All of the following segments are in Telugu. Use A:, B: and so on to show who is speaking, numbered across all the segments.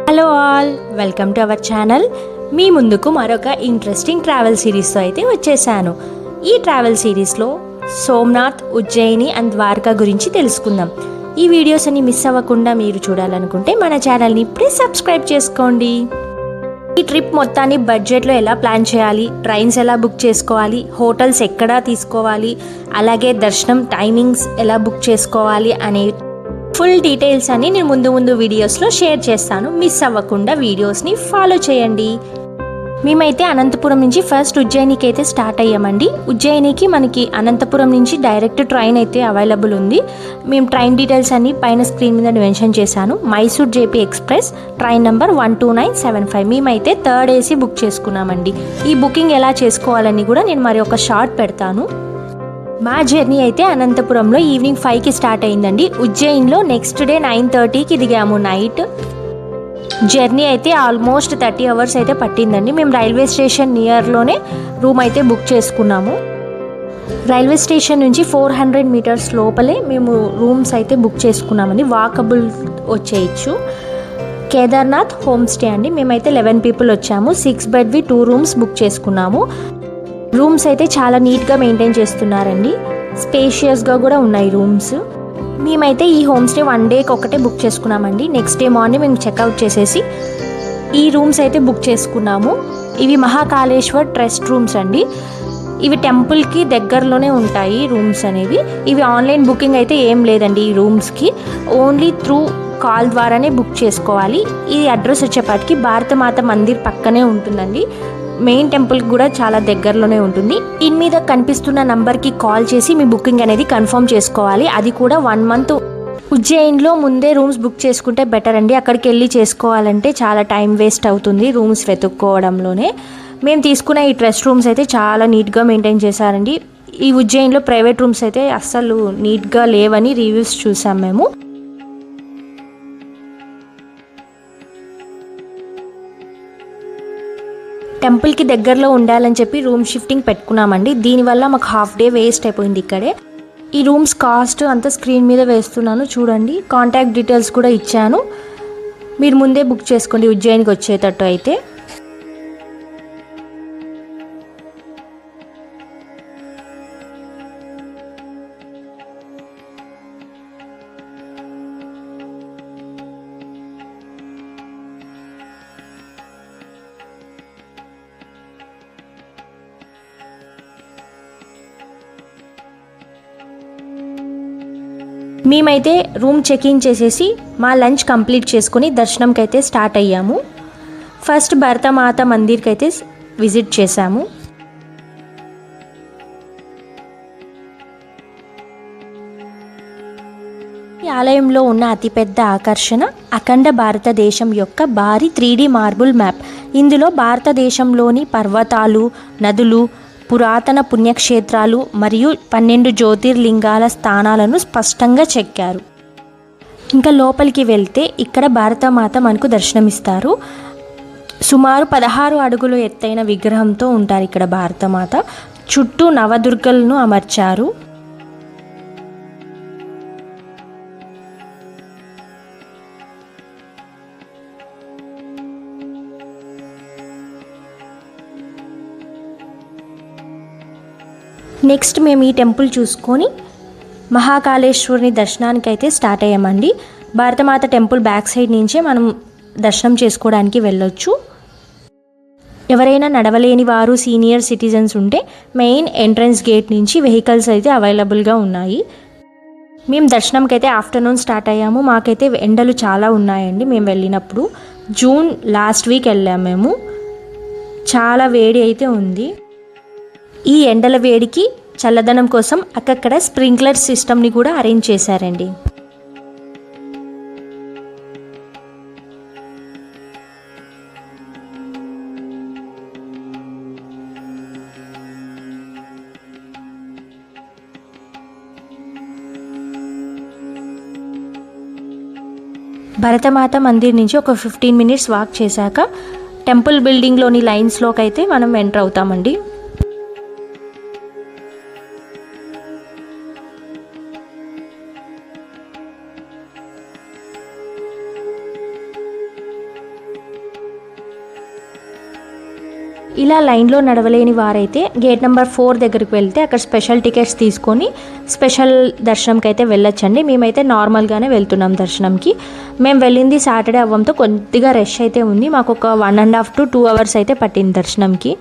A: Hello all, welcome to our channel. మీ ముందుకు మరొక ఇంట్రెస్టింగ్ ట్రావెల్ సిరీస్తో అయితే వచ్చేసాను. ఈ ట్రావెల్ సిరీస్లో సోమనాథ్, ఉజ్జయిని అండ్ ద్వారకా గురించి తెలుసుకుందాం. ఈ వీడియోస్ అన్ని మిస్ అవ్వకుండా మీరు చూడాలనుకుంటే మన ఛానల్ని ఇప్పుడే సబ్స్క్రైబ్ చేసుకోండి. ఈ ట్రిప్ మొత్తాన్ని బడ్జెట్లో ఎలా ప్లాన్ చేయాలి, ట్రైన్స్ ఎలా బుక్ చేసుకోవాలి, హోటల్స్ ఎక్కడ తీసుకోవాలి, అలాగే దర్శనం టైమింగ్స్ ఎలా బుక్ చేసుకోవాలి అనే ఫుల్ డీటెయిల్స్ అని నేను ముందు వీడియోస్లో షేర్ చేస్తాను. మిస్ అవ్వకుండా వీడియోస్ని ఫాలో చేయండి. మేమైతే అనంతపురం నుంచి ఫస్ట్ ఉజ్జయినికి అయితే స్టార్ట్ అయ్యామండి. ఉజ్జయినికి మనకి అనంతపురం నుంచి డైరెక్ట్ ట్రైన్ అయితే అవైలబుల్ ఉంది. మేము ట్రైన్ డీటెయిల్స్ అన్ని పైన స్క్రీన్ మీద మెన్షన్ చేశాను. Mysore JP express train number 12975. మేమైతే థర్డ్ ఏసీ బుక్ చేసుకున్నామండి. ఈ బుకింగ్ ఎలా చేసుకోవాలని కూడా నేను మరి ఒక షార్ట్ పెడతాను. మా జర్నీ అయితే అనంతపురంలో ఈవినింగ్ 5కి స్టార్ట్ అయిందండి. ఉజ్జయిన్లో నెక్స్ట్ డే 9:30కి దిగాము నైట్. జర్నీ అయితే ఆల్మోస్ట్ 30 అవర్స్ అయితే పట్టిందండి. మేము రైల్వే స్టేషన్ నియర్లోనే రూమ్ అయితే బుక్ చేసుకున్నాము. రైల్వే స్టేషన్ నుంచి 400 మీటర్స్ లోపలే మేము రూమ్స్ అయితే బుక్ చేసుకున్నామండి. వాకబుల్ వచ్చేయచ్చు. కేదార్నాథ్ హోమ్ స్టే అండి. మేమైతే 11 పీపుల్ వచ్చాము. 6 బెడ్వి 2 రూమ్స్ బుక్ చేసుకున్నాము. రూమ్స్ అయితే చాలా నీట్గా మెయింటైన్ చేస్తున్నారండి. స్పేషియస్గా కూడా ఉన్నాయి రూమ్స్. మేమైతే ఈ హోమ్ స్టే 1 డేకి ఒకటే బుక్ చేసుకున్నామండి. నెక్స్ట్ డే మార్నింగ్ మేము చెక్అవుట్ చేసేసి ఈ రూమ్స్ అయితే బుక్ చేసుకున్నాము. ఇవి మహాకాళేశ్వర్ ట్రస్ట్ రూమ్స్ అండి. ఇవి టెంపుల్కి దగ్గరలోనే ఉంటాయి రూమ్స్ అనేవి. ఇవి ఆన్లైన్ బుకింగ్ అయితే ఏం లేదండి. ఈ రూమ్స్కి ఓన్లీ త్రూ కాల్ ద్వారానే బుక్ చేసుకోవాలి. ఈ అడ్రస్ వచ్చేపాటికి భారతమాత మందిర్ పక్కనే ఉంటుందండి. మెయిన్ టెంపుల్కి కూడా చాలా దగ్గరలోనే ఉంటుంది. దీని మీద కనిపిస్తున్న నంబర్కి కాల్ చేసి మీ బుకింగ్ అనేది కన్ఫర్మ్ చేసుకోవాలి. అది కూడా 1 మంత్. ఉజ్జయిన్లో ముందే రూమ్స్ బుక్ చేసుకుంటే బెటర్ అండి. అక్కడికి వెళ్ళి చేసుకోవాలంటే చాలా టైం వేస్ట్ అవుతుంది రూమ్స్ వెతుక్కోవడంలోనే. మేము తీసుకున్న ఈ ట్రస్ట్ రూమ్స్ అయితే చాలా నీట్గా మెయింటైన్ చేశారండి. ఈ ఉజ్జయిన్లో ప్రైవేట్ రూమ్స్ అయితే అస్సలు నీట్గా లేవని రివ్యూస్ చూసాం మేము. టెంపుల్కి దగ్గరలో ఉండాలని చెప్పి రూమ్ షిఫ్టింగ్ పెట్టుకున్నామండి. దీనివల్ల మాకు హాఫ్ డే వేస్ట్ అయిపోయింది ఇక్కడే. ఈ రూమ్స్ కాస్ట్ అంతా స్క్రీన్ మీద వేస్తున్నాను చూడండి. కాంటాక్ట్ డీటెయిల్స్ కూడా ఇచ్చాను. మీరు ముందే బుక్ చేసుకోండి ఉజ్జయినికి వచ్చేటట్టు అయితే. మేమైతే రూమ్ చెక్ఇన్ చేసేసి మా లంచ్ కంప్లీట్ చేసుకుని దర్శనంకి అయితే స్టార్ట్ అయ్యాము. ఫస్ట్ భరతమాత మందిర్కి అయితే విజిట్ చేశాము. ఈ ఆలయంలో ఉన్న అతిపెద్ద ఆకర్షణ అఖండ భారతదేశం యొక్క భారీ 3D మార్బుల్ మ్యాప్. ఇందులో భారతదేశంలోని పర్వతాలు, నదులు, పురాతన పుణ్యక్షేత్రాలు మరియు 12 జ్యోతిర్లింగాల స్థానాలను స్పష్టంగా చెక్కారు. ఇంకా లోపలికి వెళ్తే ఇక్కడ భారతమాత మనకు దర్శనమిస్తారు. సుమారు 16 అడుగులు ఎత్తైన విగ్రహంతో ఉంటారు ఇక్కడ భారతమాత. చుట్టూ నవదుర్గలను అమర్చారు. నెక్స్ట్ మేము ఈ టెంపుల్ చూసుకొని మహాకాళేశ్వరుని దర్శనానికి అయితే స్టార్ట్ అయ్యామండి. భారతమాత టెంపుల్ బ్యాక్ సైడ్ నుంచే మనం దర్శనం చేసుకోవడానికి వెళ్ళొచ్చు. ఎవరైనా నడవలేని వారు, సీనియర్ సిటిజన్స్ ఉంటే మెయిన్ ఎంట్రన్స్ గేట్ నుంచి వెహికల్స్ అయితే అవైలబుల్గా ఉన్నాయి. మేము దర్శనంకి అయితే ఆఫ్టర్నూన్ స్టార్ట్ అయ్యాము. మాకైతే ఎండలు చాలా ఉన్నాయండి. మేము వెళ్ళినప్పుడు జూన్ లాస్ట్ వీక్ వెళ్ళాము మేము. చాలా వేడి అయితే ఉంది. ఈ ఎండల వేడికి చల్లదనం కోసం అక్కడక్కడ స్ప్రింక్లర్ సిస్టమ్ని కూడా అరేంజ్ చేశారండి. భరతమాత మందిర్ నుంచి ఒక 15 మినిట్స్ వాక్ చేశాక టెంపుల్ బిల్డింగ్లోని లైన్స్లోకి అయితే మనం ఎంటర్ అవుతామండి. ఇలా లైన్లో నడవలేని వారైతే గేట్ నెంబర్ 4 దగ్గరికి వెళ్తే అక్కడ స్పెషల్ టికెట్స్ తీసుకొని స్పెషల్ దర్శనంకి అయితే వెళ్ళొచ్చండి. మేమైతే నార్మల్గానే వెళ్తున్నాం దర్శనంకి. మేము వెళ్ళింది సాటర్డే అవ్వడంతో కొద్దిగా రష్ అయితే ఉంది. మాకు ఒక 1.5 to 2 hours అయితే పట్టింది దర్శనంకి.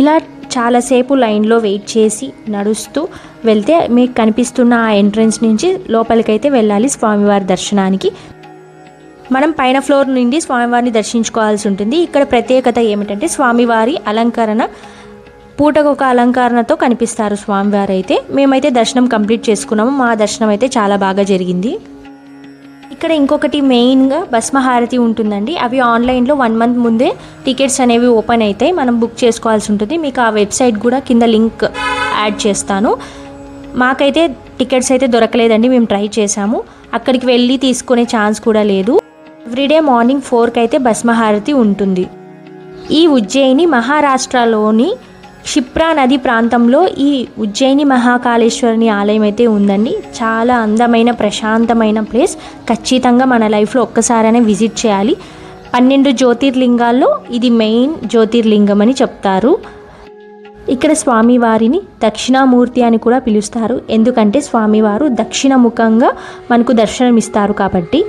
A: ఇలా చాలాసేపు లైన్లో వెయిట్ చేసి నడుస్తూ వెళ్తే మీకు కనిపిస్తున్న ఆ ఎంట్రన్స్ నుంచి లోపలికైతే వెళ్ళాలి స్వామివారి దర్శనానికి. మనం పైన ఫ్లోర్ నుండి స్వామివారిని దర్శించుకోవాల్సి ఉంటుంది. ఇక్కడ ప్రత్యేకత ఏమిటంటే స్వామివారి అలంకరణ పూటకొక అలంకరణతో కనిపిస్తారు స్వామివారు అయితే. మేమైతే దర్శనం కంప్లీట్ చేసుకున్నాము. మా దర్శనం అయితే చాలా బాగా జరిగింది. ఇక్కడ ఇంకొకటి మెయిన్గా భస్మహారతి ఉంటుందండి. అవి ఆన్లైన్లో 1 month ముందే టికెట్స్ అనేవి ఓపెన్ అవుతాయి. మనం బుక్ చేసుకోవాల్సి ఉంటుంది. మీకు ఆ వెబ్సైట్ కూడా కింద లింక్ యాడ్ చేస్తాను. మాకైతే టికెట్స్ అయితే దొరకలేదండి. మేము ట్రై చేసాము. అక్కడికి వెళ్ళి తీసుకునే ఛాన్స్ కూడా లేదు. ఎవ్రీడే మార్నింగ్ 4కి అయితే భస్మహారతి ఉంటుంది. ఈ ఉజ్జయిని మహారాష్ట్రలోని క్షిప్రా నది ప్రాంతంలో ఈ ఉజ్జయిని మహాకాళేశ్వరిని ఆలయం అయితే ఉందండి. చాలా అందమైన ప్రశాంతమైన ప్లేస్. ఖచ్చితంగా మన లైఫ్లో ఒక్కసారైనా విజిట్ చేయాలి. 12 జ్యోతిర్లింగాల్లో ఇది మెయిన్ జ్యోతిర్లింగం అని చెప్తారు. ఇక్కడ స్వామివారిని దక్షిణామూర్తి అని కూడా పిలుస్తారు. ఎందుకంటే స్వామివారు దక్షిణముఖంగా మనకు దర్శనమిస్తారు కాబట్టి.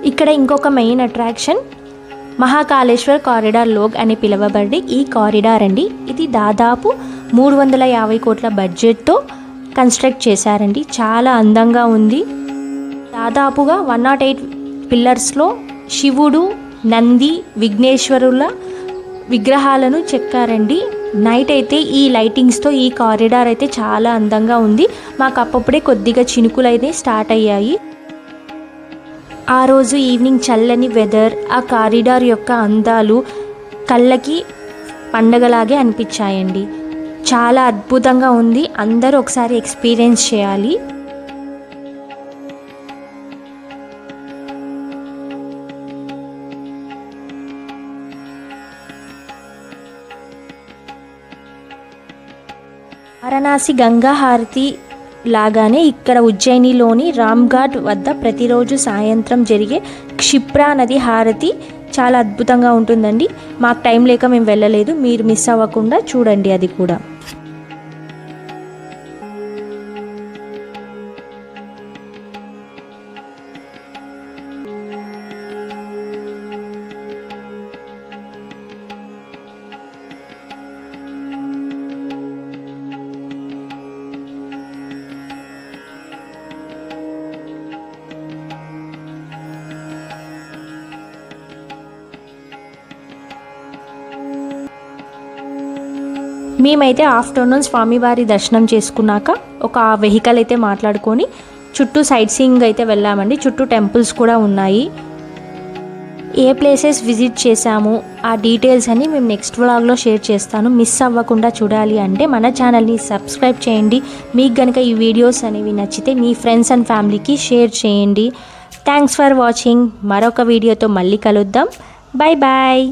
A: ఇక్కడ ఇంకొక main attraction Mahakaleshwar corridor log అని పిలువబడి ఈ కారిడార్ అండి. ఇది దాదాపు 350 కోట్ల బడ్జెట్తో కన్స్ట్రక్ట్ చేశారండి. చాలా అందంగా ఉంది. దాదాపుగా 108 పిల్లర్స్లో శివుడు, నంది, విఘ్నేశ్వరుల విగ్రహాలను చెక్కారండి. నైట్ అయితే ఈ లైటింగ్స్తో ఈ కారిడార్ అయితే చాలా అందంగా ఉంది. మాకు అప్పుడే కొద్దిగా చినుకులు అయితే స్టార్ట్ అయ్యాయి. ఆ రోజు ఈవినింగ్ చల్లని వెదర్, ఆ కారిడార్ యొక్క అందాలు కళ్ళకి పండగలాగే అనిపించాయండి. చాలా అద్భుతంగా ఉంది. అందరూ ఒకసారి ఎక్స్పీరియన్స్ చేయాలి. వారణాసి గంగా హారతి లాగానే ఇక్కడ ఉజ్జయినిలోని రామ్ఘాట్ వద్ద ప్రతిరోజు సాయంత్రం జరిగే క్షిప్రా నది హారతి చాలా అద్భుతంగా ఉంటుందండి. మాకు టైం లేక మేము వెళ్ళలేదు. మీరు మిస్ అవ్వకుండా చూడండి అది కూడా. మేమైతే ఆఫ్టర్నూన్ స్వామివారి దర్శనం చేసుకున్నాక ఒక వెహికల్ అయితే మాట్లాడుకొని చుట్టూ సైట్ సీయింగ్ అయితే వెళ్ళామండి. చుట్టూ టెంపుల్స్ కూడా ఉన్నాయి. ఏ ప్లేసెస్ విజిట్ చేశాము ఆ డీటెయిల్స్ అని మేము నెక్స్ట్ వ్లాగ్లో షేర్ చేస్తాను. మిస్ అవ్వకుండా చూడాలి అంటే మన ఛానల్ని సబ్స్క్రైబ్ చేయండి. మీకు కనుక ఈ వీడియోస్ అనేవి నచ్చితే మీ ఫ్రెండ్స్ అండ్ ఫ్యామిలీకి షేర్ చేయండి. Thanks for watching. మరొక వీడియోతో మళ్ళీ కలుద్దాం. Bye bye.